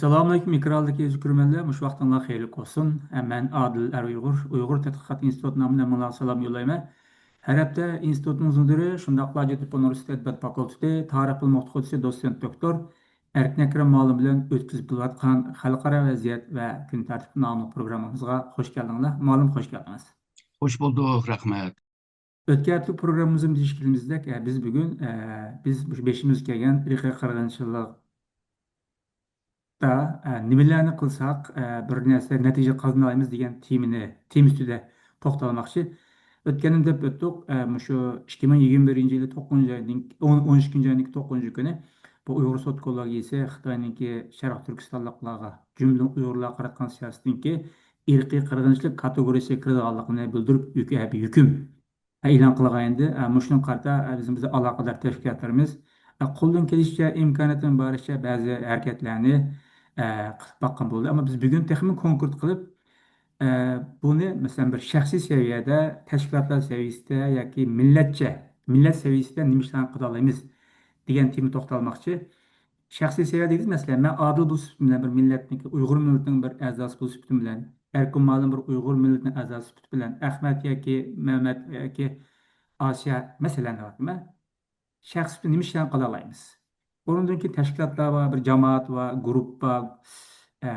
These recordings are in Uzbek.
Selamünaleyküm mikraldaki özgürmenler. Muş vaxtınla xeyirlik olsun. Ben Adil Uygur. Uygur Tədqiqat İnstitutu namına mənə salam yollayma. Hər həftə institutun müdiri, şundaqla Hacettepe Üniversitesi Ədəbiyyat Fakülteti, Tarix Bilimi Oxutucusu doçent doktor Erkin Ekrem müəllim bilan ötküzüb atqan xalqara vəziyyət və gün tərtibi namlı proqramımızğa xoş gəldiniz. Müəllim xoş gəldiniz. Hoş bulduk, rahmet. Ötken hafta programımızın dişkilimizde biz bugün biz beşimiz kelgan irqiy qirg'inchilik da nimalarni qilsak bir narsa natija qozonamiz degan tema ustida to'xtalmoqchi. O'tganim deb o'tdik. Shu 2021 yili 9 oyning 12 oyning 9 kuni bu Uyg'ur sud kollegiyasi Xitoyningki Sharq Turkistonliklarga jumla Uyg'urlar qaratgan siyosatningki irqiy qirg'inchilik kategoriyasiga kirganligini bildirib hukm e'lon qilgan endi. Shunga qarata bizning aloqador tashkilotlarimiz qo'ldan kelishicha imkoniyatdan boricha ba'zi harakatlarni qilib baqqan bo'ldi. Ama biz bugun texnik konkret qilib buni masalan bir shaxsiy seviyada, tashkilotlar seviyasida yoki millat seviyasida nima ishlarni qila olamiz degan tema to'xtalmoqchi. Shaxsiy seviyada deymiz, masalan, men Adil bu sifat bilan bir millatniki, Uyg'ur millatining bir a'zosi bu sifat bilan, Erkin ma'lum bir Uyg'ur millatining a'zosi sifat bilan, Ahmad yoki Mehmet yoki Asiya masalan nima shaxsiy nima ishlarni qila olamiz. Ondan ki teşkilatlar var, bir cemaat var, grup var. E,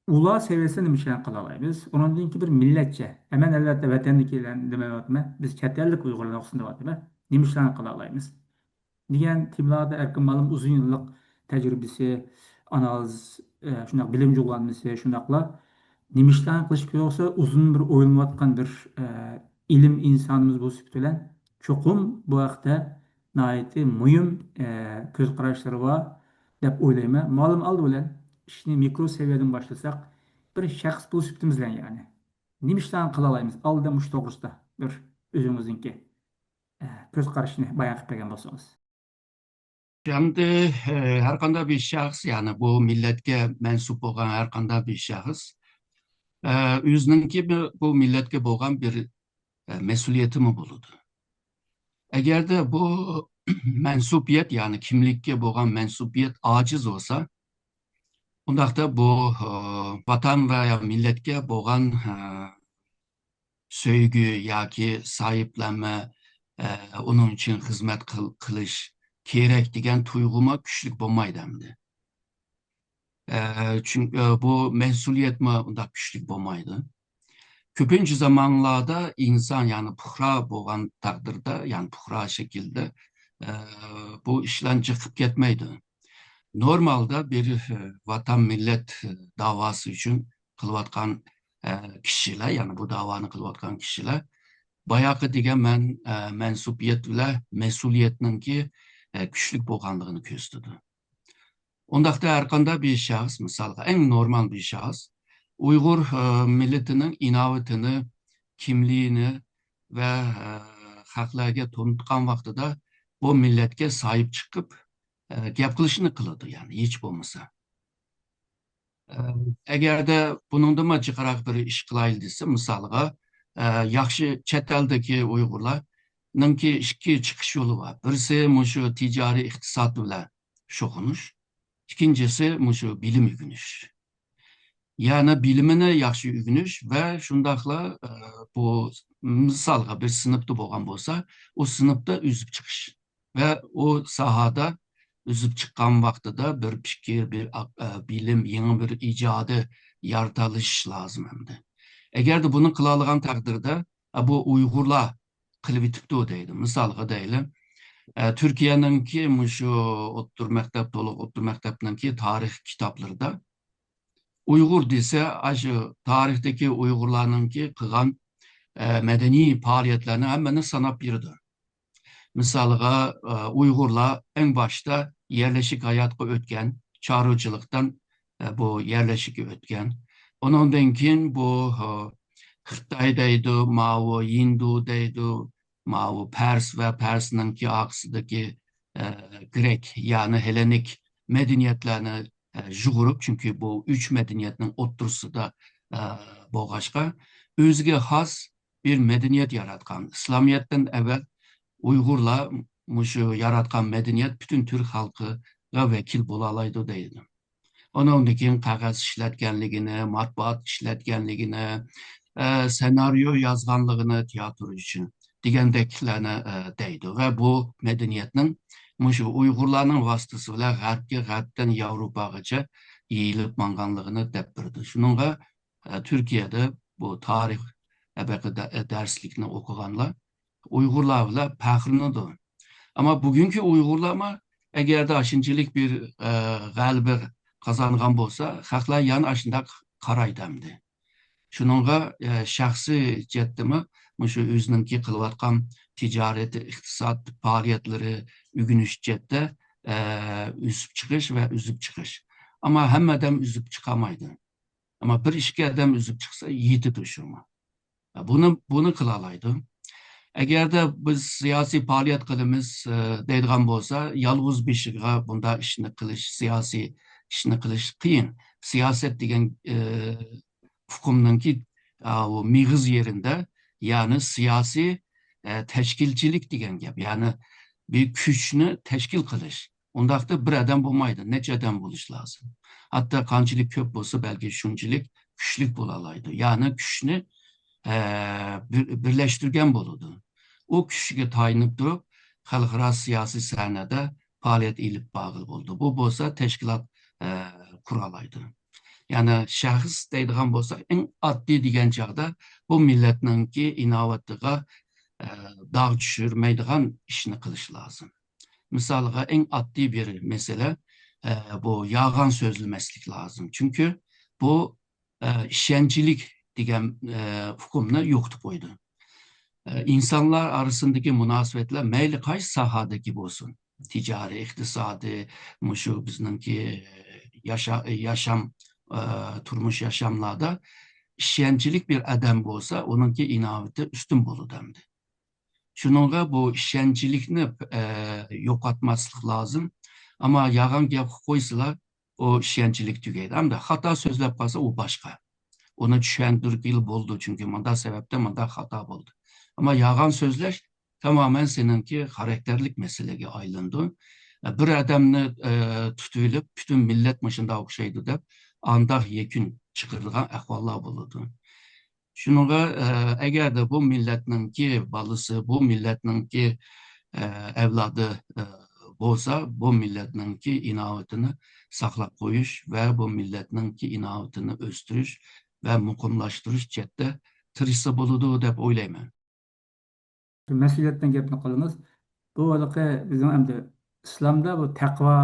Ula seviyesinde bir şey kılalayız. Ondan ki bir milletçe. Hemen elbette vatandakilerin demeyi biz çetellik Uygurlar olsun var değil mi? Nimişlerini kılalayız. Diyen timlada Erkin Malım uzun yıllık tecrübesi, analiz, bilimci olanması, şunakla nimişlerini kılışıp yoksa uzun bir oyunlatkan bir ilim insanımız bu süptülen çokum bu vakte naiti mühim göz kararışları var dep oylayma. Malum aldı bilen işini mikro seviyeden başlasak bir şahs bu süptümüzden yani. Nimişlerini kılalayız. Aldı demiş doğrusu bir özümüzünki göz kararışını bayan kıpegen bolsanız. Şimdi her qanday bir şahs, yani bu milletke mensup olan her qanday bir şahs özününki bu milletke bo'lgan bir mesuliyeti mi buludu? Eğer de bu mensupiyet, yani kimlikke bo'lgan mensupiyet aciz olsa, undaqda bu vatan veya milletke bo'lgan söygü yoki sahiplenme, onun için hizmet kılış kerak degan tuyg'uma kuchlik bo'lmaydi endi. Çünkü bu mesuliyetme unda kuchlik bo'lmaydi. Ko'pincha zamanlarda insan, yani puhra bo'lgan taqdirda, yani puhra şekilde bu ishlarni chiqib ketmaydi. Normalde bir vatan millet davası için qilayotgan kişiler, yani bu davani qilayotgan kişiler bayaqı degan mensubiyet bilan mesuliyetninki kuchlik bo'lganligini ko'rsatdi. Undaqda har qanday bir şahs, misalga eng normal bir şahs Uyg'ur milletining inovatini, kimliğini ve haqlarga to'nitgan vaqtida bu milletga sahip chiqib gap qilishni qiladi, yani hech bo'lmasa. Agarda buningdan jiqroq bir ish qilaylik desa, misalga yaxshi chet eldagi Uyg'urlarninki ikki chiqish yo'li var. Birisi shu ticari iqtisod bilan shug'ullanish, ikincisi shu bilim o'rganish. Yani bilimini yaxshi o'rganish ve shundaqla bu misalga bir sınıfta bo'lgan bo'lsa, o sınıfta üzüp chiqish ve o sahada üzüp çıkan vaqtida bir fikir, bir bilim, yeni bir icadı yaratılış lazım endi. Eğer de bunu qila olgan taqdirda bu Uyg'urlar qilib yetibdi deydi. Misalga deylik, Türkiye'ninki shu o'ttir maktab, to'liq o'ttir maktabninki tarix kitaplarida Uygur dese, aşı tarihteki Uygurlarınki qilgan medeni faaliyetlerini hemen sanap birdi. Misalga Uygurlar en başta yerleşik hayatga o'tgan, çarıcılıktan bu yerleşik o'tgan. Ondan keyin bu Xitoy deydi, Mao, Hindu deydi, Mao Pers ve Pers'ninki aqsidagi Grek, yani Helenik medeniyetlerini jug'urib, çünkü bu üç medeniyetin o'ttirisi da bo'lg'achqa o'ziga xos bir medeniyet yaratgan. İslamiyet'ten evvel Uygurlar shu yaratgan medeniyet bütün Türk halkıga vekil bo'la oladi deydi. Ondan keyin qog'oz ishlatganligini, matbuot ishlatganligini, senaryo yozganligini teatr uchun degandeklarni deydi va bu medeniyetning shu Uyg'urlarning vasitasi bilan g'arbdan Yevropagacha yeyilib manganligini deb birdi. Shuningga Türkiye'de bu tarix derslikni o'qiganlar Uyg'urlar bilan faxrlanadi. Ama bugünkü Uyg'urlar agarda aşınçılık bir g'alaba qozongan bo'lsa, xalqlar yana ashundoq qaraydi hamdi. Shuningga shaxsiy jihatdami shu o'zininki qilayotgan tijorat, iqtisod faoliyatlari o'rganish jihatda o'sib chiqish va o'zib chiqish. Ama hamma odam o'zib chiqolmaydi. Ama bir ishga odam o'zib chiqsa, yetadi shuma. Buni qila oladi. Agarda biz siyosiy faoliyat qilamiz deydigan bo'lsa, yolg'iz beshiga bunda ishni qilish, siyosiy ishni qilish qiyin. Siyoset degan hukmninki o mig'iz yerinde, yani siyosiy tashkilchilik degan gap, ya'ni bir kuchni tashkil qilish. Undaqda bir odam bo'lmaydi, necha odam bo'lish lozim. Hatto qanchalik ko'p bo'lsa, balki shunchalik kuchli bo'la oladi. Ya'ni kuchni birleştirgen bo'ladi. O kuchga tayinib turib, xalqaro siyosiy sahnada faoliyat ilib bag'il bo'ldi. Bu bo'lsa tashkilot qura oladi. Ya'ni shaxs deydigan bo'lsa, eng oddiy degan chog'da bu millatninki inovatiga dog' tushirmaydigan ishni qilish lozim. Misaliga eng oddiy bir mesele bu yolg'on so'zlamaslik lozim. Chunki bu ishonchlik degan hukmni yo'qotib qo'ydi. İnsanlar arasındaki münasebetler meyli qaysi sahadaki bo'lsin. Ticari, iqtisodiy, shu bizningki yaşam turmush yaşamlarda ishonchlik bir odam bo'lsa, uningki inovati ustun bo'ladi hamdi. Shuningga bu ishonchlikni yo'qotmaslik lozim. Ama yolg'on gap qo'ysalar, o ishonchlik tugaydi. Hamda xato so'zlab qolsa, u boshqa. Onu tushuntirib bo'ldi, chunki manda sababdan manda xato bo'ldi. Ama yolg'on so'zlash tamamen seninki karakterlik meselege aylandi. Bir adamni tutilib, bütün millet başında o'xshaydi deb andaq yekun chiqarilgan ahvollar bo'ladi. Shunga agarda bu millatninki balasi, bu millatninki evladı bo'lsa, bu millatninki inovatini saqlab qo'yish va bu millatninki inovatini o'stirish va muqimlashtirish jihatda tirishsa bo'ladi deb o'ylayman. Mas'uliyatdan gapni qilamiz. Bu haliqi bizim endi islomda bu taqvo,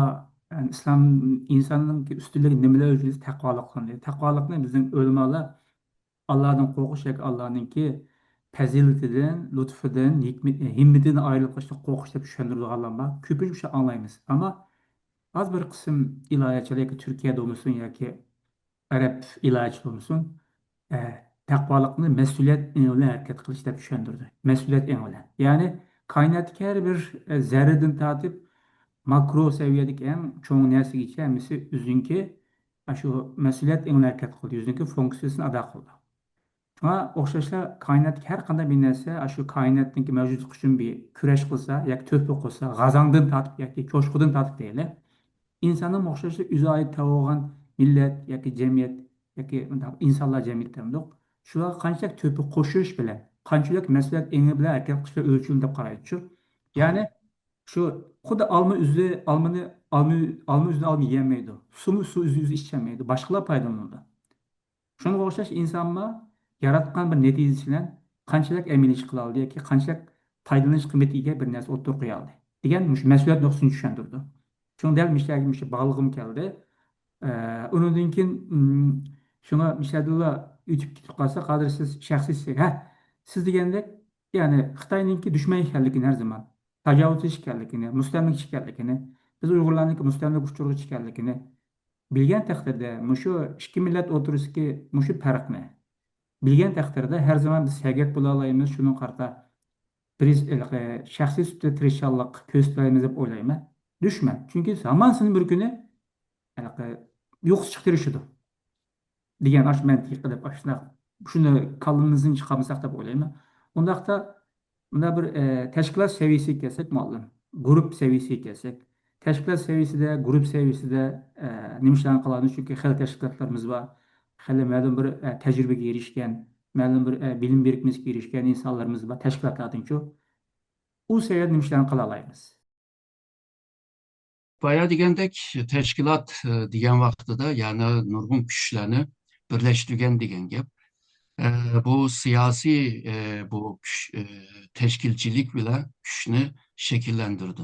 yani islom insonning ustunligi nimalar uchun taqvolikni. Taqvolikni bizning o'lmalar Allah'dan qo'rqish yoki Allah'ninki fazilatidan, lutfidan, himmatidan ayrilib qolishni qo'rqish deb tushuntirganlar bor. Ko'pincha shu anglaymiz. Ammo az bir qism ilohiyachilar yoki Turkiyada bo'lsin yoki arab ilohiyachilar bo'lsin, taqvolikni mas'uliyat bilan harakat qilish deb tushuntirdi. Mas'uliyat bilan. Ya'ni koinotdagi har bir zarradan tortib makro seviyadagi eng cho'ng narsaga hammasi o'ziniki shu mas'uliyat bilan harakat qildi, o'ziniki funksiyasini ado qildi. Shunga o'xshashla koinotdagi har qanday bir narsa shu koinotdagi mavjudlik uchun bir kurash qilsa, yoki to'pi qilsa, g'azondan tortib yoki cho'shqidan tortib deylik, insonning o'xshashla o'ziga oid tug'ilgan millat yoki jamiyat yoki insonlar jamiyatida shular qanchalik to'pi qo'shish bilan, qanchalik mas'uliyat engi bilan harakat qilishga o'lchildi deb qaraydi. Ya'ni shu xuddi olma o'zini olma yemaydi. Suv o'zi ichamaydi. Boshqalar foydalanadi. Shunga o'xshash insonma yaratgan bir natijasi bilan qanchalik amilish qila oldi yoki qanchalik foydalanish qiymatiga bir narsa o'tirib qo'ya oldi degan mas'uliyat nuqtasini tushuntirdi. Shunga dal mishlarga bog'lig'im keldi. Undan keyin shunga mishladilla o'tib ketib qolsa, qadr siz shaxsiy siz degandek, ya'ni Xitoyninki dushman ekanligini har zaman, tajovuzchi ekanligini, mustamlik ekanligini, biz Uyg'urlarniki mustamlik uchiruvchi ekanligini bilgan taqdirda shu ikki millat o'tirisidagi shu farqni bilgan taqdirda har zaman biz sagak bo'la olamiz. Shuning qarta biz shaxsiy sutda tirishchilik ko'rsatamiz deb o'ylayman. Dushman. Chunki zamansini bir kuni yo'q chiqarishidir degan ash mantiq qilib shuni qalbimizdan chiqarmasak deb o'ylayman. Undaqda bunda bir tashkilot saviyasiga kelsak, muallim, guruh saviyasiga kelsak, Teşkilat seviyesinde, grup seviyesinde nimişlerini kılarını çünkü hel teşkilatlarımız var. Hel ma'lum bir tecrübege erişken, ma'lum bir bilim birikmesiga erişken insanlarımız var. Teşkilatlardan çok. O seviyede nimişlerini kılalayımız. Bayağı degендek teşkilat degan vaqtida yani nurg'un kuchlarni birlashtirgan degan gap. Bu siyasi bu teşkilçilik bile güçünü şekillendirdi.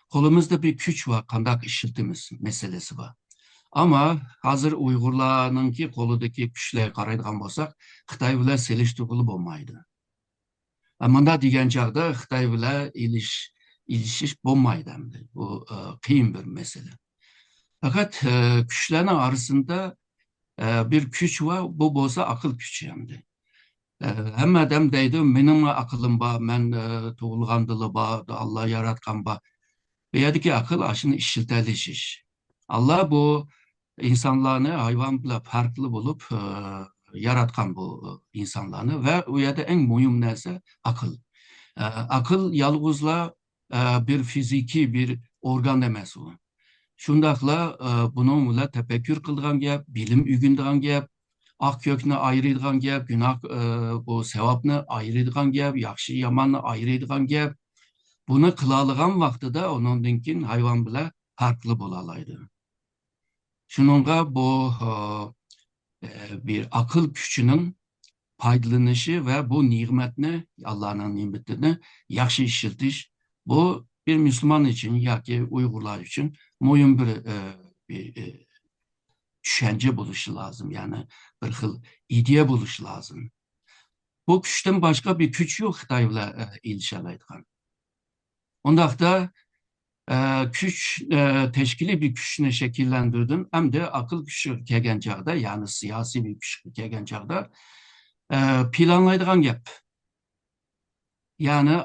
Kolumuzda bir güç var, kandak işiltimiz meselesi var. Ama hazır Uygurlarınki koludaki güçlere qaraydigan bolsak, Xitoy bilan selishtirg'ili bo'lmaydi. Manda degan chog'da Xitoy bilan ilishish bo'lmaydi endi. Bu qiyin bir mesele. Fakat güçlerin arasında bir güç var, bu bo'lsa akıl gücü endi. Hamma odam deydi, mening aqlim bor, men tug'ilgandili bor, Allah yaratgan bor. Bu yerdagi aql ashuni ishiltalishish. Allah bu insanlarni hayvan bilan farklı bulup yaratgan bu insanlarni ve u yerda eng muhim narsa aql. Aql yolg'izla bir fiziki bir organ emas u. Shundaqla buning bilan tafakkur qilgan gap, bilim o'rganadigan gap, ak kökni ayıradigan gap, günah bu sevapni ayıradigan gap, yaxshi yomonni ayıradigan gap. Buni qiladigan vaqtida undan keyin hayvon bilan farqli bo'la oladi. Shuningga bu bir akıl gücünün faydalanışı ve bu nimetni, Allah'ın nimetini yaxshi işletiş, bu bir Müslüman için ya ki Uygurlar için muhim bir düşünce buluşu lazım. Yani bir xil ideya buluşu lazım. Bu güçten başka bir güç yok Xitoy bilan ilişalaydigan. Ondaqda güç teşkili bir güçünü şekillendirdim. Hem de akıl güçü kelgan chog'da, yani siyasi bir güç kelgan chog'da planlaydigan gap. Yani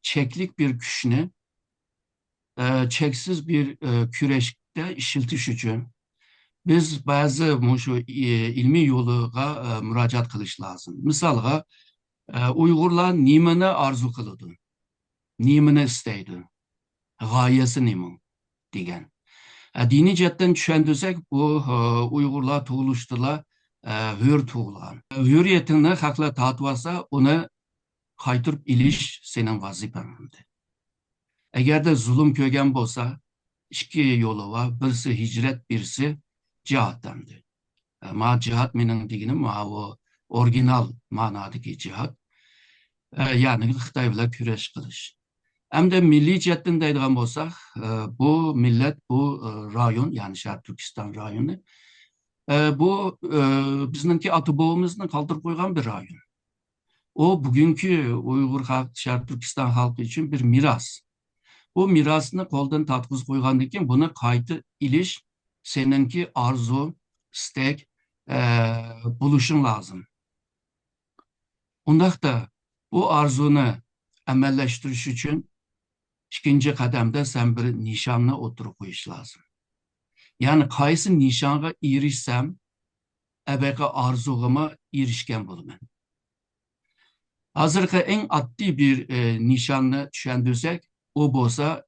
çeklik bir güçünü çeksiz bir küreşte işiltiş için biz bazı ilmi yoluga müracaat qilish lazım. Misalga Uygurlar nimani arzu qiladi, nimani istaydi, g'oyasi nima degan. Dini jihatdan tushuntirsak, bu Uygurlar tug'ilishdilar, hür tug'ilgan. Hürriyetini haqlar tortib olsa, uni qaytirib ilish sening vazifang. Agarda zulm ko'rgan bo'lsa, ikki yo'li var. Birisi hicret, birisi cihat demdi. Ma cihat mening deganim o orijinal ma'nodagi cihat. Yani Xitoy bilan kurash qilish. Hamda milliy jihatdan deydigan bo'lsak, bu millat, bu rayon, yani Sharq Turkiston rayoni, bu bizningki ota-bobomizning qoldirib qo'ygan bir rayon. O bugünkü Uygur halk, Sharq Turkiston halkı için bir miras. Bu mirasını koldan tatqız qo'ygandan keyin buni qayta ilish seninki arzu, istek, buluşun lazım. Undaqda bu arzunu amallashtirish uchun ikkinchi qadamda sen bir nishonni o'tirib qo'yish lazım. Yani qaysi nishonga erishsam, abaqa arzug'ima erishgan bo'laman. Hozirgi eng oddiy bir nishonni tushuntirsak, o bo'lsa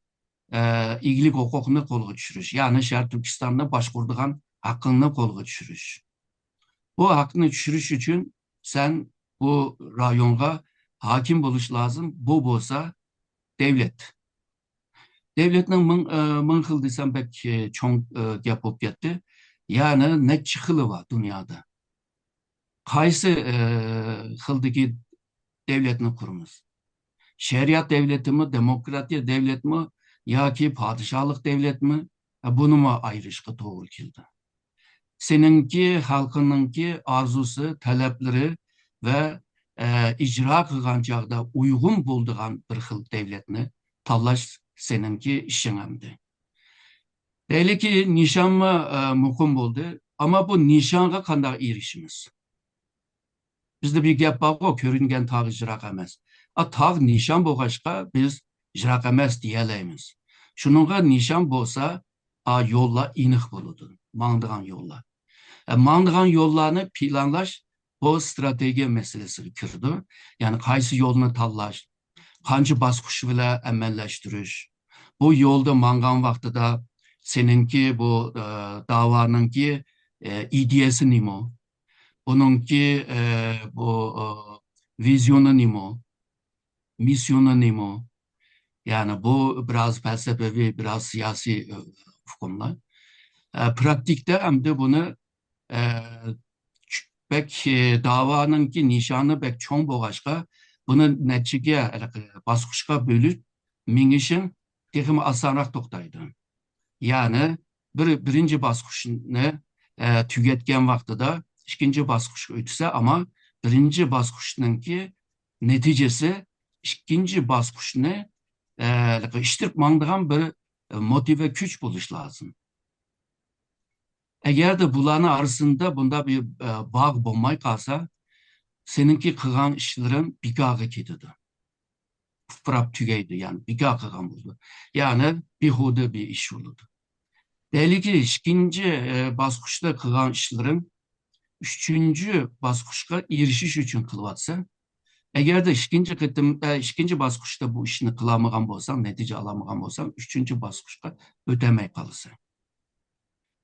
iglik hukukunu qo'lga tushirish, ya'ni Sharq Turkistonni boshqaradigan haqqini qo'lga tushirish. Bu haqqini tushirish uchun sen bu rayonga hakim bo'lish lazım. Bu bo'lsa devlet. Devletning ming xil desam bek cho'ng gap bo'lib ketdi. Ya'ni necha xili bor dunyoda. Qaysi xildagi devletni quramiz? Şeriat devleti mi, demokratiya devlet mi, ya ki padişahlık devlet mi? Bunu mu ayrışqa doğru keldi? Seninki halkınınki arzusu, talepleri ve icra qilgan chog'da uygun bo'ldigan bir xil devletni tanlash seninki ishing hamdi. Deylik ki nishon muhim bo'ldi, ama bu nishonga qanday erishimiz? Bizde bir gap bor, ko'ringan tog' ijroq emas. Tog' nishon bo'lg'achqa biz ijroq emas deyalaymiz. Shuningga nishon bo'lsa, yo'llar aniq bo'ladi, mangdigan yo'llar. Mangdigan yo'llarni planlash bu strategiya masalasiga kirdi. Ya'ni qaysi yo'lni tanlash, qancha bosqich bilan amallashtirish, bu yolda mangan vaqtida seninki bu davanınki ideyası nimo, bununki bu vizyonu nimo, misyonu nimo. Yani bu biraz felsefi, biraz siyasi hukumlar. Pratikte hem de bunu e, bek davanınki nişanı bek çoğun boğaçka bunu neticeye baskışka bölüp minişin tekimi asanrak toktaydı. Yani birinci baskışını tüketken vaxtıda ikinci baskış ötse ama birinci baskışınınki neticesi ikinci baskışını iştirip mangdıgan bir motive güç buluş lazım. Eğer de bulanı arasında bunda bir bağ bulmay kalsa seninki kılan işlerin bir gağı gidiyordu. Fıprap tügeydi yani bir gağı kılan buldu. Yani bir hudu bir iş olurdu. Belki ikinci baskışta kılan işlerin üçüncü baskışka erişiş için kılvatsa, eğer de ikinci baskışta bu işini kılamagan bolsam, netice alamagan bolsam, üçüncü baskışka ödemey kalırsa.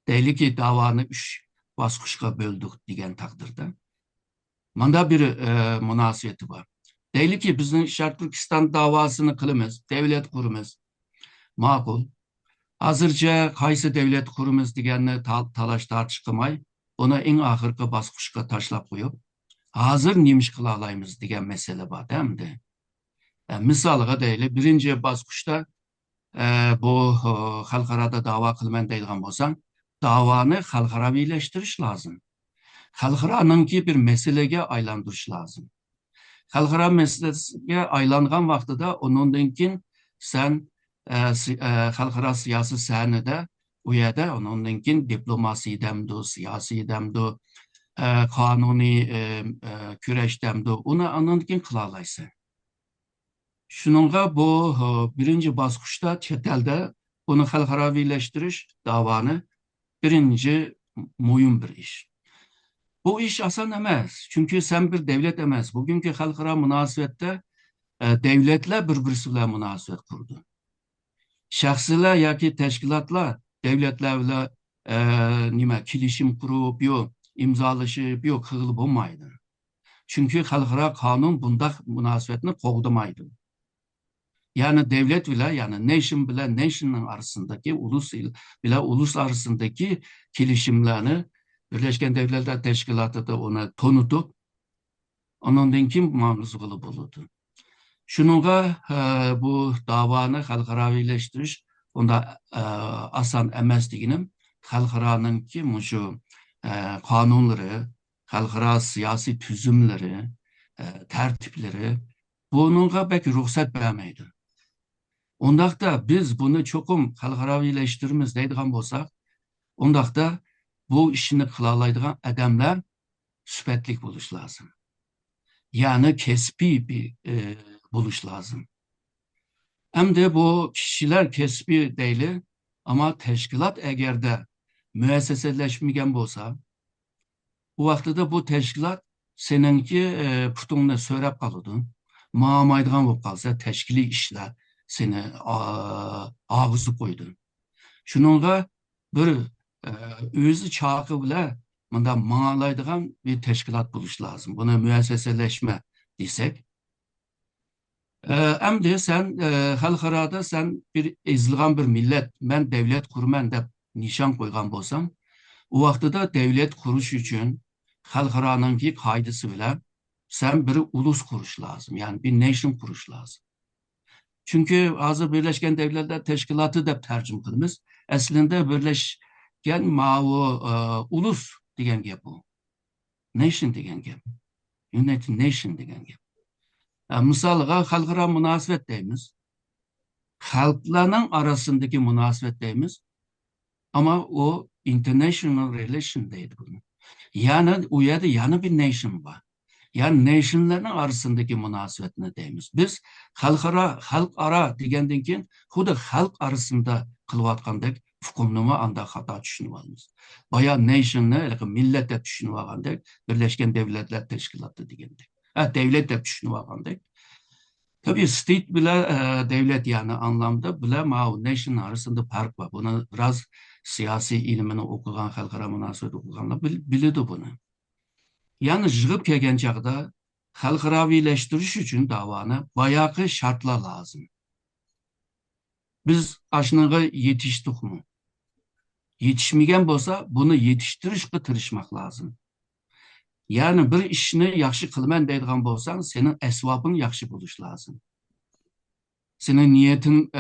Belki davanı üç baskışka böldük diyen takdirde. Manda bir münasebeti var. Deyli ki bizim Şarkı Türkistan davasını kılımız, devlet kurumuz, makul. Hazırca kaysı devlet kurumuz diyenle talaş tartışkımay, ona en ahırkı baskışka taşlap koyup, hazır neymiş kılalayımız diyen mesele var değil mi de? Misalıga deyli, birinci baskışta bu halkarada dava kılmen deyilgan bolsan, davanı halkaravileştiriş lazım. Halkaranınki bir meselege aylandırış lazım. Halkara meselesiga aylangan vaqtida onundan keyin sen halkara siyasi sahnada u yerda onundan keyin diplomasiya demdi, siyosiy demdi, qonuniy kurash demdi, uni ondan keyin qila olaysan. Şununla bu birinci baskışta chet elda bunu halkaraviyleştirish davanı birinci muhim bir iş. Bu iş asan emas. Çünkü sen bir devlet emas. Bugünkü halkara münasebette devletler birbirisi bilan münasebet kurdu. Şahsılar yoki tashkilotlar devletler bilan nima kelishim qurib, yo imzolashib, yo qilib bo'lmaydi. Chunki xalqaro qonun bunday munosabatni qo'g'damaydi. Yani devlet bilan, yani nation bilan nation'ın arasındaki ulus bilan ulus arasındaki kelishimlarni Birleşken Devletler Teşkilatı da ona tonutup ondan kim mamlusu kılıp olurdu. Şununla bu davanı halkaravileştiriş onda asan emas deginim halkaranın ki şu kanunları, halkara siyasi tüzümleri, tertipleri bununla belki ruhsat vermeydi. Ondakta biz bunu çokum halkaravileştirimiz deydigan bolsak, ondakta bu işini kılalaydıgan adamlar süpetlik buluş lazım. Yani kesbi bir buluş lazım. Hem de bu kişiler kesbi değil ama teşkilat eğer de müesseseleşmegen bolsa, bu vaxtıda bu teşkilat seninki putunla söylep kalıdın. Mağamaydıgan bolup kalsa teşkili işler seni ağızı koydun. Şununla bir özü çakı bile bundan mağalaydıgan bir teşkilat buluş lazım. Buna müesseseleşme desek. Hem de sen halkarada sen bir ezilgan bir millet, ben devlet kurmen de nişan koygan bolsam, o vaxtıda devlet kuruş için halkaranın ki kaydısı bile sen bir ulus kuruş lazım. Yani bir nation kuruş lazım. Çünkü hazır Birleşken Devletler Teşkilatı da tercüm kılmış. Aslında Birleşken ulus degen gep bu. Nation degen gep. United Nation degen gep. Misalıga halkara münasebet deymiz. Halklarının arasındaki münasebet deymiz. Ama o international relation deydi bunu. Yani o yerde yanı bir nation var. Yani nationların arasındaki münasebetine deymiz. Biz halk ara degenden keyin huda halk arasında kılıyatgandek hukumnama anda hata düşünüp alımız. Baya nation'ı millet de düşünüp algandek Birleşken Devletler Teşkilatı degendek. Devlet de düşünüp algandek. Tabii state bile devlet yani anlamda bile nation arasında fark var. Bunu biraz siyasi ilmini okugan, halkara münasebet okuganlar bilidi bunu. Yani jığıp kelgen çağda halkaravileştiriş için davana bayağı şartlar lazım. Biz aşınıga yetiştik mi? Yetişmegen bolsa bunu yetiştirishga tirishmak lazım. Yani bir ishni yaxshi qilman deydigan bo'lsang, sening asbobing yaxshi bo'lishi lazım. Senin niyetin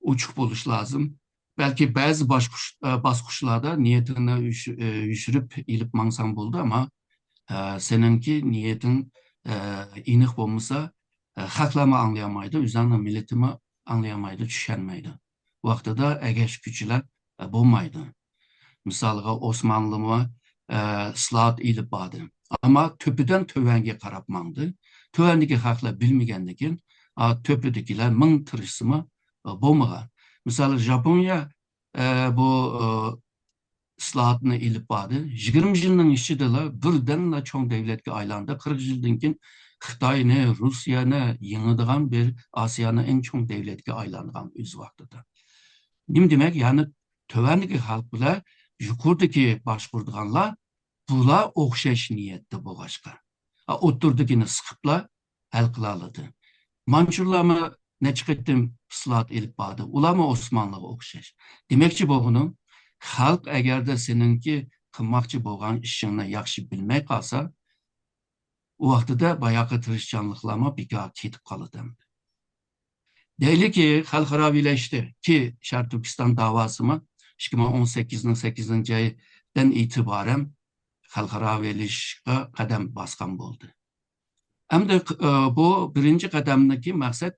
uçuk bo'lishi lazım. Belki bazı basqıçlarda niyetini yüşürüp ilip mansang bo'ldi, ama seninki niyetin iniq bo'lmasa, xalqlarni anglayamaydi, o'zlarini millatini anglayamaydi, tushunmaydi. Vaqtida egeş güçler bo'lmaydi. Misalga Osmanlı'mı ıslahat ilip badı. Ama töpüden tövenge qarab mаңды. Tövendeki xalqlar bilmegendikin, töpüdekiler ming tirishsimi bo'lmagan. Misali Japonya bu ıslahatını ilip badı. 20 yılның içideler birdenla çoğ devletke aylandı. 40 yıldan keyin Xitay ne, Rusya ne, yenidigan bir Asya'nın en çoğ devletke aylangan öz vaqtida. Nim demek? Yani tövendeki halk bilan yuqoridagi boshqurdiganlar bular o'xshash niyatda bo'lg'achqa. O'ttirdikini siqiblar hal qila oladi. Manchurlarmi necha qatim islohot ilib bordi, ularmi Osmonliga o'xshash. Demakchi bo'lganim, xalq agarda seninki qilmoqchi bo'lgan ishingni yaxshi bilmay qolsa, u vaqtida boyagi tirishchanliklarmi bekor ketib qoladi. Deyli ki xalqaraviyleşti ki Şark Türkistan davasımı 2018'nin 8. ayından itibaren xalqaraviyleşge qadam baskan bo'ldi. Hamda bu birinci qadamdaki maksat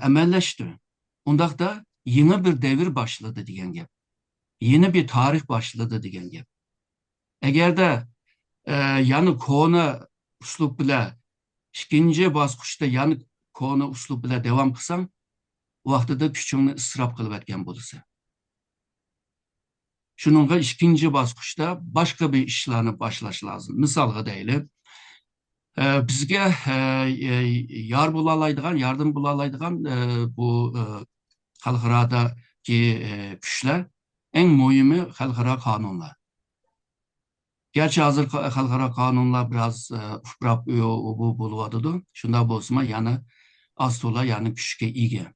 amelleşti. Undaqda yeni bir devir başladı degan gap. Yeni bir tarih başladı degan gap. Eğer de yani konu uslub bilan ikinci bosqichda yani konu uslub bilan devam qilsang, vaqtida kuchingni isrof qilib etgan bo'lsa. Shuningga ikkinchi bosqichda boshqa bir ishlarni boshlash lozim. Misolga deylik, bizga yor bo'la oladigan, yardım bo'la oladigan bu xalqarodagi kuchlar, eng muhimi xalqaro qonunlar. Gerçi hazır xalqaro qonunlar biraz uprab bu bo'lyotidi. Shunda bo'lsa, yani az to'la yani kuchga ega.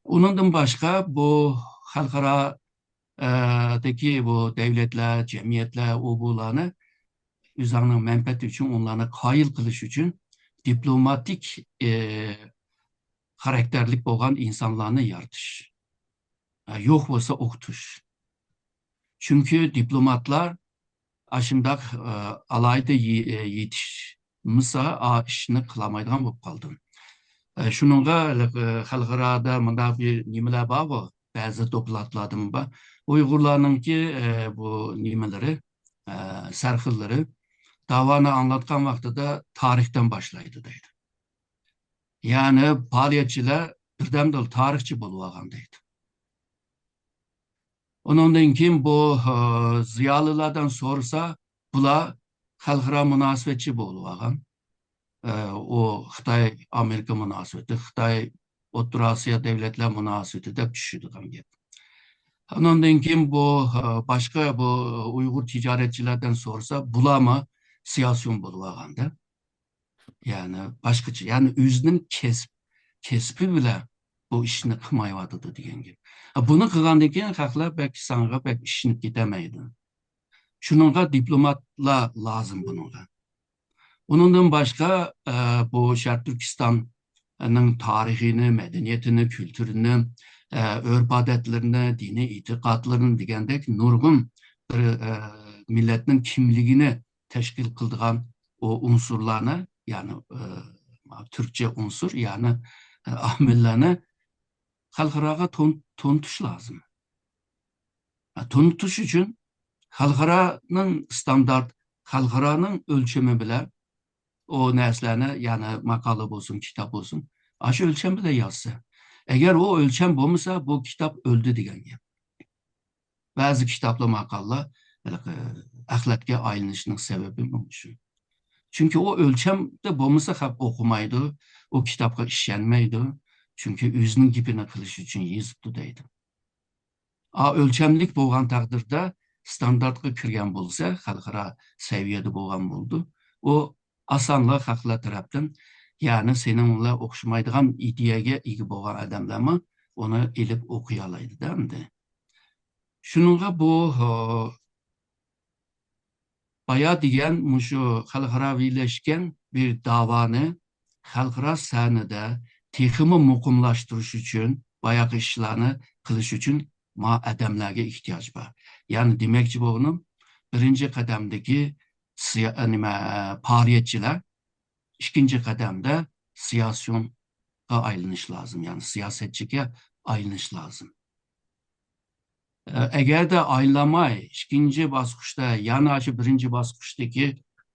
Onundan başka bu xalqarodagi bu devletler, cemiyetler, bularni o'zlarining menfaati uchun, onlarni qoyil qilish uchun diplomatik xarakterlik bo'lgan insonlarni yaratish. Yo'q bo'lsa o'qitish. Chunki diplomatlar aşındak alayda yetişmisa ishni qilolmaydigan bo'lib qoldi. Shuningga xalqaroda bunday bir nimalar bor, ba'zi to'platlardan bor. Uyg'urlarningki bu nimalari, sarxillari davoni anlatgan vaqtida tarixdan boshlaydi deydi. Yani faoliyatchilar birdamdil tarixchi bo'lib olgan deydi. Onundan keyin bu ziyolilardan sorsa, bular xalqaro munosabatchi bo'lib olgan. O Xitay Amerika münasebeti, Xitay O'rta Osiyo devletler münasebeti deb tushadigan gap. Ondan keyin bu başka bu Uyg'ur tijoratchilardan sorsa, bularmi siyosiyon bo'lib olganda. Yani başqacha, yani o'zining kesbi bilan bu ishni qilmayotdi degan gap. Buni qilgandan keyin xalqlar belki sanga belki ishni ketamaydi. Shuningga diplomatlar lazım bunga. Onundan başka bu Şark Türkistan'ın tarihini, medeniyetini, kültürünü, örf adetlerini, dini itikadlarını degandek nurgun bir milletin kimliğini teşkil kıldıgan o unsurlarını, yani Türkçe unsur, yani amillarını xalqaroga to'ntish lazım. To'ntish uchun xalqaroning standart, xalqaroning o'lchami bilan o neslerine, yani makale olsun, kitap olsun, aşı ölçem bile yazsa. Eğer o ölçem olmasa, bu kitap öldü degan gap. Bazı kitapla makalla ahlakka aylanishning sebebi bu. Çünkü o ölçemde bo'lmasa hep okumaydı, o kitapga işlenmeydi. Çünkü özünün gibine kılış için yazıptı deydi. Ölçemlik bo'lgan taqdirda standartga kirgan bo'lsa, xalqaro saviyada bo'lgan bo'ldi. U osonla xalqlar tarafdan, ya'ni sening bilan o'xshamaydigan ideyaga ega bo'lgan odamlarmi uni ilib o'qiy oladi-da endi. Shuningga bu bayo degan mushu xalqaroviylashgan bir davoni xalqaro sahnada texmi muqimlashtirish uchun, boyagi ishlarni qilish uchun ma adamlarga ehtiyoj bor. Ya'ni demakchi bo'lganim, birinchi qadamdagi faoliyatchilar, ikkinchi qadamda siyosiyonga aylanish lozim, ya'ni siyosatchiga aylanish lozim. Agarda aylanmay ikkinchi bosqichda, yana shu birinchi bosqichdagi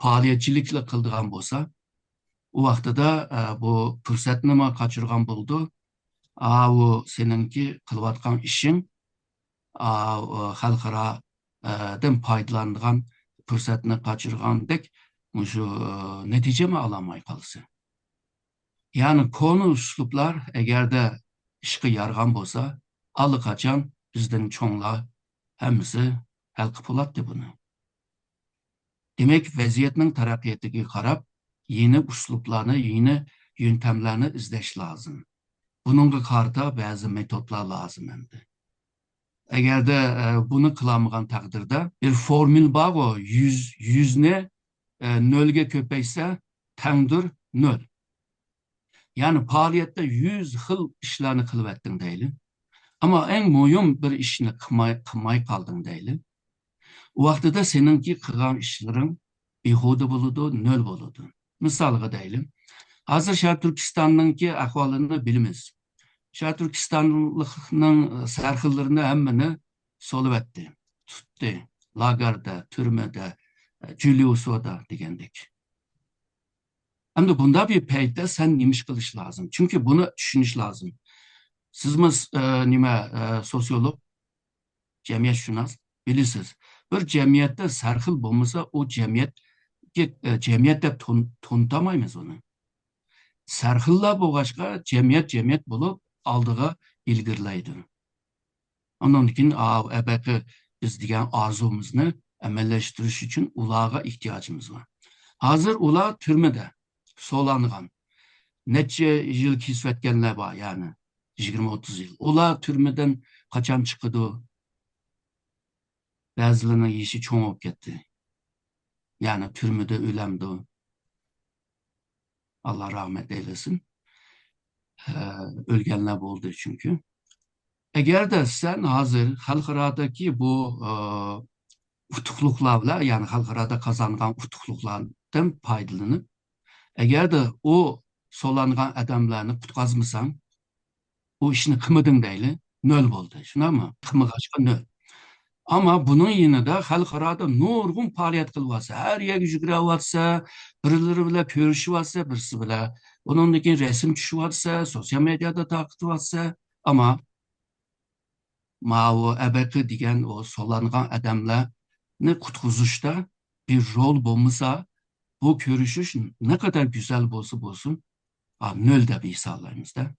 faoliyatchilikni qildigan bo'lsa, u vaqtida bu fursatni qochirgan bo'ldi. O seninki qilayotgan ishing xalqarodan foydalanadigan fursatni qochirgandek shu natijani ololmay qolsa. Ya'ni konu uslublar agarda ishga yaragan bo'lsa, allaqachon bizden çoğunlar hemisi hal qıpılatdı bunu. Demek vaziyetinin taraqqiyatiga qarab, yeni uslublarni, yeni yöntemlerini izleş lazım. Bununla qarta bazı metodlar lazım endi. Eğer de bunu qılamıgan taqdirda bir formül var o, yüzne nölge köpeyse tengdir nöl. Yani faaliyette 100 xil işlerini qılıp ettin deyli. Ama en mühim bir işini qılmay qaldın deyli. O vaqtida seninki qilgan işlerin behuda buludu, nöl buludu. Misalga deyli. Hazır Şarq Türkistan'nınki ahvalını bilimiz. Şarq Türkistan'ın sarxıllarını hemmini solup etti, tuttu. Lagarda, türmede, Julius'da degendik. Hem de bunda bir peyde sen nimiş kılış lazım. Çünkü bunu düşünüş lazım. Sizimiz sosyolog, cemiyet şunas bilirsiniz. Bir cemiyette sarxıl bulmasa o cemiyette tontamayız onu. Sarxılla boğaçka cemiyet bulup aldığı ilgirleydi. Onun için ebeki biz diyen arzumuzni emelleştiriş için ulağa ihtiyacımız var. Hazır ula türmede solanıgan. Neçe yıl kisvetkenler var yani. 20-30 yıl. Ula türmeden kaçan çıkıdı. Bazılarının işi çoğup gitti. Yani türmede ölemdi. Allah rahmet eylesin. Ölgenler oldu çünkü. Eğer de sen hazır halkaradaki bu utukluklarla, yani halkarada kazanılan utukluklardan faydalanıp, eğer de o solanılan adamlarını kutkazmısan, o işini kımıdın deyli, nöl oldu. Şuna mı? Kımıgaçka nöl. Ama bunun yine de halkarada nurgun faaliyet kılvasa, her yer yüzgürevatsa, birileri bile görüşüvatsa, birisi bile, onundaki resim düşüvatsa, sosyal medyada takıtıvatsa, ama o ebeki diyen o solanılan adamlarını kutkuzuşta bir rol bulmasa, bu görüşüş ne kadar güzel bolsun, nöl de bir sağlayımızda.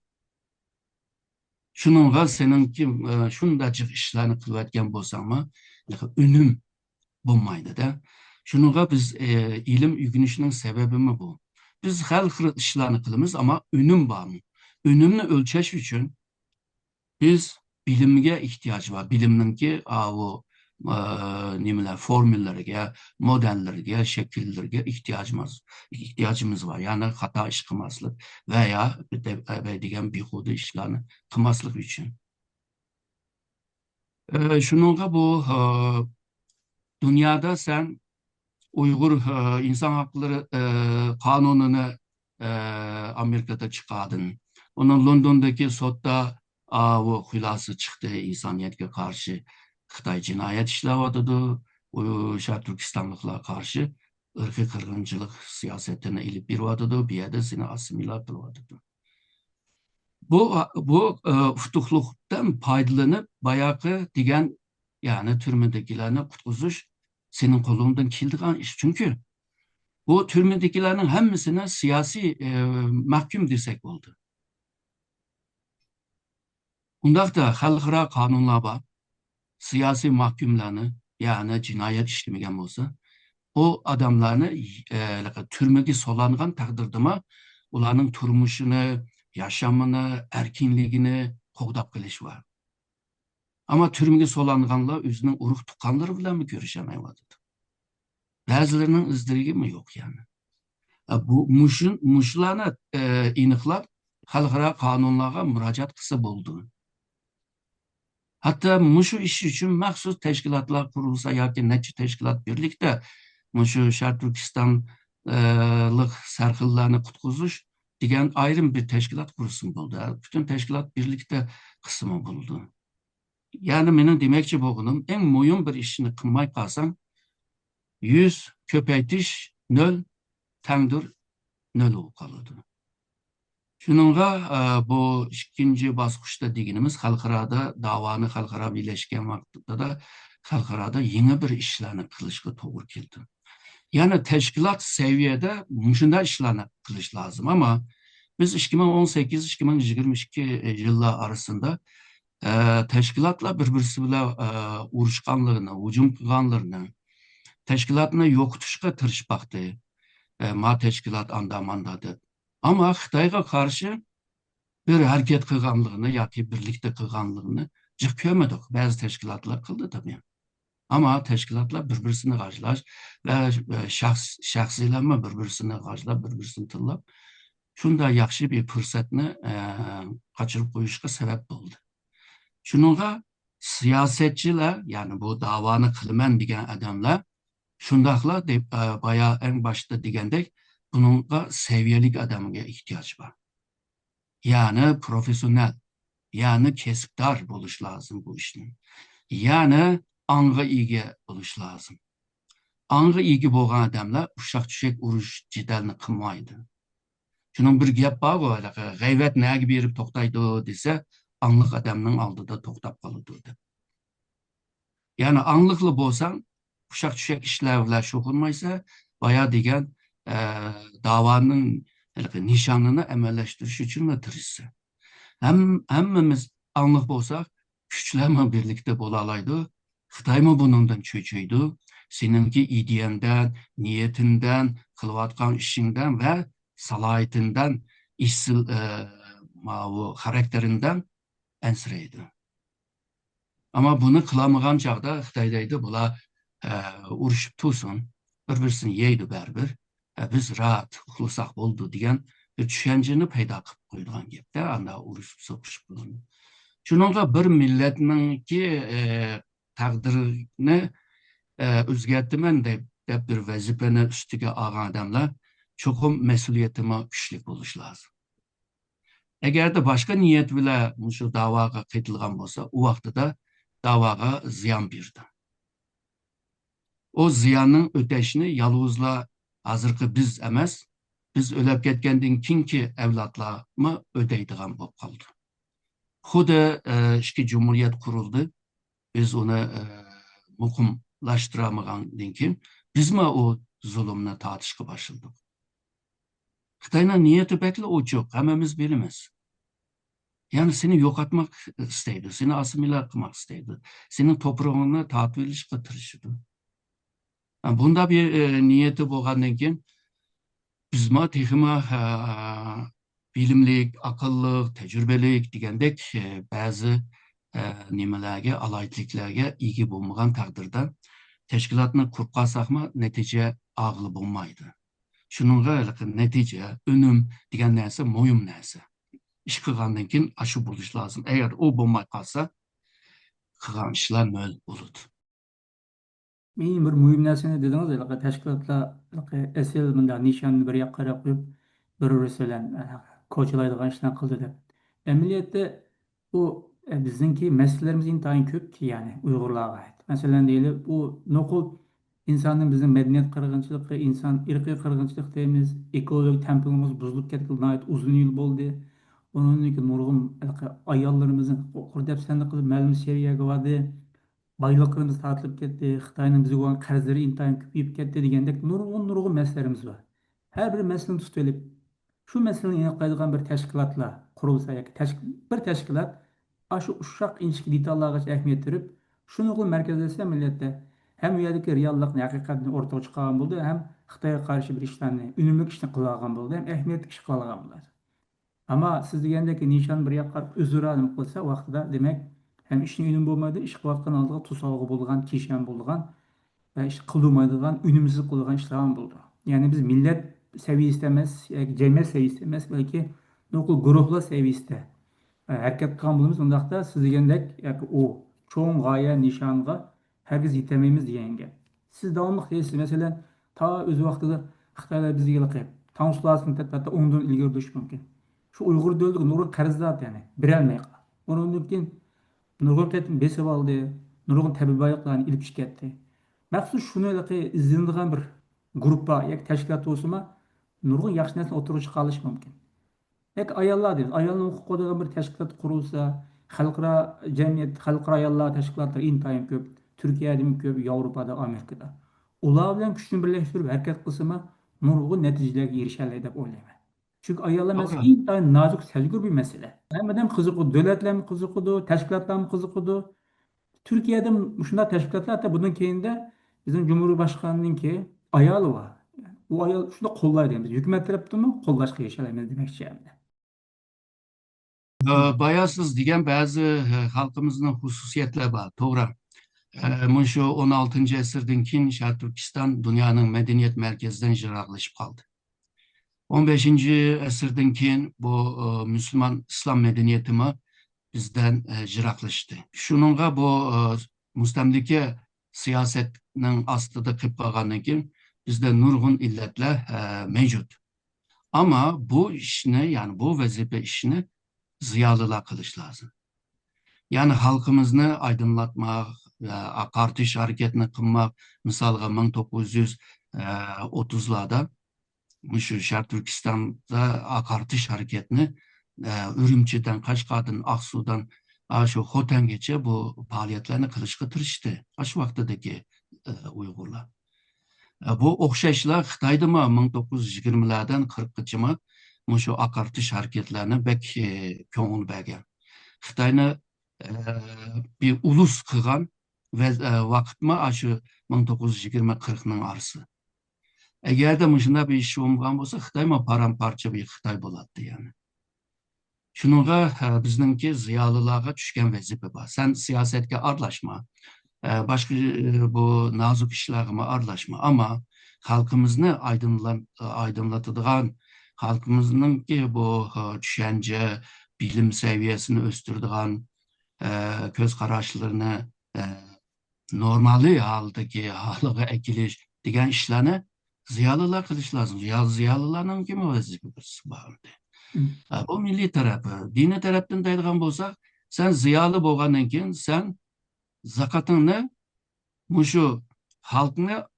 Şununla seninki şundacık işlerini kılvetken bolsanma, ünüm bulmaydı da. Şununla biz ilim yügünüşünün sebebi mi bu? Biz her işlerini kılımız ama ünüm var mı? Ünümünü ölçeş için biz bilimge ihtiyaç var. Bilimninki o formüllerine, modellerine, şekillerine ihtiyacımız var. Yani hata iş kılmaslık veya diyen bihudu işlerini kılmaslık için. Şununla bu dünyada sen Uygur insan hakları kanununu Amerika'da çıkardın. Onun London'daki sotta o hülası çıktı insaniyetke karşı. Xitay cinayet işlevadıdı. O Şarq Türkistanlıkla karşı ırkı kırgıncılık siyasetine ilip bir vadıdı. Bir yerde seni asimilat vadıdı. Bu futuhluktan faydalanıp bayağı diyen yani türmedekilerine kutkuzuş senin kolundan kildiğin iş. Çünkü Bu türmedekilerin hemmisine siyasi mahkum desek oldu. Bundaqda xalqaro qonunlar bor. Siyasi mahkumlarni, yani cinayet işlemigen olsa, o adamlarını türmege solangan takdirdima ularning turmushini, yaşamını, erkinligini qo'g'dab qilish var. Ama türmege solanganlar o'zining urug' tuqqanlari bilan mi ko'rishamayapti? Ba'zilarining izdirigi mi yok yani? Bu mushlarni aniqlab xalqaro qonunlarga murojaat qilsa bo'ldi. Hatta mushu ish uchun maxsus tashkilotlar qurilsa yoki necha tashkilot birlikda mushu Sharq Turkistonlik sarxillarni qutqizish degan ayrim bir tashkilot qurilsin bo'ldi. Butun tashkilot birlikda qismi bo'ldi. Yani mening demoqchi bo'lganim, eng muhim bir ishni qilmay qolsam, 100 ko'paytirish 0 tangdir 0 bo'lib qoladi. Shuningga bu ikkinchi bosqichda deganimiz xalqaroda davoni xalqaro birlashgan vaqtida xalqaroda yangi bir ishlarni qilishga to'g'ri keldi. Yani tashkilot seviyede shunday ishlarni qilish lozim, ama biz 2018-2022 yıllar arasında teşkilatla bir-birisi bilan urushganligini, hujum qilganlarini, teşkilatni yo'qotishga tirishmoqda. Ma teşkilat andamanda deb. Ama Xitoyga qarshi bir harakat qilganligini yoki birlikda qilganligini jiq ko'rmadik. Ba'zi tashkilotlar qildi tabii. Ama teşkilatlar bir-birisini g'ajlash va shaxsiylarni bir-birisini g'ajlab, bir-birisini tillab, shunday yaxshi bir fursatni qochirib qo'yishga sabab bo'ldi. Shuningga siyosetchilar, yani bu davoni qilaman degan odamlar shundaqlar deb bayağı en başta degandek, bununla seviyeli adamga ihtiyaç var. Yani profesyonel, yani kesipdar buluş lazım bu işin. Yani anga ega buluş lazım. Anga ega bo'lgan adamlar uşak tüşek urush jidalni qilmaydi. Şunun bir gap bor, g'ayvat naga berib to'xtaydi desa, angliq adamning oldida to'xtab qoladi deb. Yani angliqli bo'lsang, uşak tüşek ishlar bilan shug'ullanmaysa, baya degan davanın nişanını emelleştiriş için mi tirişse. Hemmimiz anlık bolsak, güçlerle birlikte bolalaydı. Xitay mı bunundan çöçüydü? Seninki ideyenden, niyetinden, kılvatkan işinden ve salayetinden, işsil karakterinden ensireydi. Ama bunu kılamagan çağda Xitaydaydı. Bula uruşup tutsun, bir-birisini yeydi berber. Biz rahat, uxlasak bo'ldi degan bir tushunchani paydo qilib qo'ygan gapda, anda urushib so'qishib bo'ldi. Shuningga bir millatninki taqdirini o'zgartiraman deb bir vazifani ustiga olgan odamlar cho'qim mas'uliyatimi kuchli bo'lishi lozim. Agarda boshqa niyat bilan shu da'voga qaytilgan bo'lsa, u vaqtida da'voga ziyon berdi. O ziyanın öteşini yalnızla hazırki biz emas, biz ölüp ketkendan keyingi evlatlarımı ödeydigan bo'lib qoldi. Xuddi ikki cumhuriyet kuruldu. Biz onu muqimlashtiramagandan keyin bizmi o zulmni tortishga boshladik. Xitoyning niyati bekli ochiq, hammamiz bilamiz. Yani seni yo'qotmak isteydi, seni asimilyat qilmak isteydi, senin toprağını tortib olishga tirishdi. Bunda bir niyeti bo'lgandan keyin bizma texima bilimlik, akıllık, tecrübelik degandek bazı nimalarga, alaytliklarga ega bo'lmagan taqdirda tashkilotni qurib qolsakmi natija og'li bo'lmaydi. Shuningga natija, unum degan narsa muhim narsa. Ish qilgandan keyin shu bo'lish lozim. Agar u bo'lmay qolsa, qilgan ishlar nol bo'ladi. Men bir muhim narsani dedingiz, tashkilotlar esil bunda nishonni bir yoqqa qarab qo'yib, bir-birisi bilan ko'chilaydigan ishlar qildi deb. Amaliyotda bu bizningki masalalarimiz intayin ko'pki, ya'ni Uyg'urlarga ait. Masalan deylik, bu nuqul insonning bizning madaniyat qirg'inchiligi, inson irqiy qirg'inchilik deymiz, ekologik tempimiz buzilib ketgan uzun yil bo'ldi. Onun için nurgun ayollarımızın kurdepsenlik qilib ma'lum seriyaga vardı. Baylıqlarımız tartılıp ketdi, Xitayning bizga bo'lgan qarzlari intayin ko'payib ketdi degandek nurg'un masalalarimiz bor. Her bir meseleni tutup, şu meselenin yanıtlaydigan bir teşkilatla kurulsa, bir teşkilat, aşı uşak inçki detallarga ehmiyet verip, şunu merkezlese millette hem üyelik reallıkni, hakikatini ortaya çıkaran buldu, hem Xitayga karşı bir işlerini, ünümlük işini kılagan buldu, hem ehmiyetli iş kılagan buldu. Ama siz degендeki nişan bir yakar özür alım kılsa vaqtida demek hem işin ünüm bolmaydı, iş kılatkan aldığı tusağı bulgan, kişen bulgan ve iş kılmaydıgan, ünümsüz kılgan işlerin buldu. Yani biz millet seviyesi emez, cemiyet seviyesi emez, belki nokul grupla seviyesi hareket kılmamız ondaqda siz degендek o çoğun gaye nişanға herkes yetememiz degan gap. Siz davamlıq deysiz, mesela ta öz vaqtida Xitaylar bizga kelib, tanışlasın hatta ondan ilgili duruş mümkün. Şu Uygur döldük nurgun qarzdат yani, birelmey qal. Ondan keyin nurgun tetin besip aldı, nurgun tabibaylıqlarını ilip ketdi. Maqsud şunu izlendiğin bir gruppa, yak teşkilat olsama, nurgun yaxşı narsa oturup çıkarılış mümkün. Ek ayollar deymiz. Ayolni huquqi degan bir tashkilot qurilsa, xalqaro jamiyat, xalqaro ayollar tashkilotlari intayin ko'p. Turkiyadami ko'p, Yevropada, Amerikada. Ular bilan kuchni birlashtirib harakat qilsama, nurg'un natijalarga erishadi deb o'ylayman. Chunki ayollar masalasi Doğru. intayin nozik, sajgur bir masala. Hammadan qiziqadi, davlatlar qiziqadi, tashkilotlar qiziqadi. Turkiyada shunday tashkilotlar hatta bundan keyinda bizim Cumhurbaşkanınınki ayoli bor. Bu ayol shuni qo'llaydi. Biz hukumat tarafdan qo'llashga erishamiz demoqchi. Bayasız degan bazı halkımızın hususiyetleri var. Doğru. Şu 16. asırdan keyin Şarq Türkistan dünyanın medeniyet merkezinden jiroqlashib qoldi. 15. asırdan keyin bu Müslüman İslam medeniyetimi bizden jiroqlashdi. Şununla bu mustamlika siyasetinin aslida qilib qolgandan keyin bizde nurg'un illatlar mevcut. Ama bu işini, yani bu vazife işini ziyalılar kılış lazım. Yani halkımızı aydınlatmak, akartış hareketini kılmak, misalga 1930'larda şu Şark Türkistan'da akartış hareketini Ürümçi'den, Kaşgar'dan, Aksu'dan, şu Hotengacha bu faaliyetlerini kılışka tırıştı. Aş vaktideki Uygurlar. Bu okşayışlar Xitayda mı 1920'lerden 40'lıcıma şu akartış hareketlerini bek köңül bergen. Xitayni bir ulus kılgan ve vakit mi aşı 1920-40'nın arası. Eğer de müşünde bir iş olmayan olsa Xitay mı paramparça bir Xitay boladı yani. Şununla bizimki ziyalılarga düşken vazife var. Sen siyasetke arlaşma, başka bu nazik işlerime arlaşma ama halkımızı aydınlatıdığan, halkımızın ki bu düşünce, bilim seviyesini östürdüğün, göz kararlarını normali haldaki halığa ekiliş diyen işlerini ziyalılar kılış lazım. Ziyalılarının kimi vazifesi var. Bu milli tarafı. Dini taraftan deydigan bolsak, sen ziyalı bolgandan keyin sen zakatını muşu halkını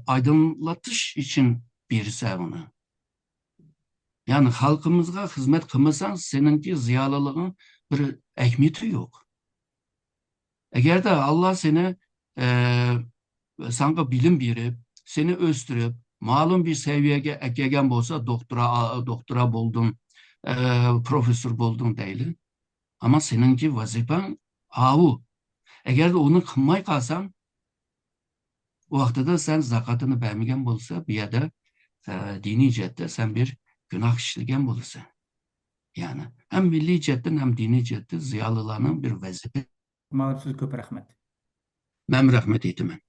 aydınlatış için birse onu. Yani halkımıza hizmet kılmasan seninki ziyalılığın bir ehmiyeti yok. Eğer de Allah seni sana bilim verip, seni östürüp, malum bir seviyeye ekegen bolsa doktora buldun, profesör buldun değil. Ama seninki vazifen avu. Eğer de onu kılmay kalsan, o vaxtada sen zakatını vermegen bolsa, bir yerde dini cihette sen bir günah işlegen bolsa. Yani hem milli cihetten hem dini cihette ziyalılarının bir vazife. Mağlup siz köp rahmet. Ben rahmet eyledim.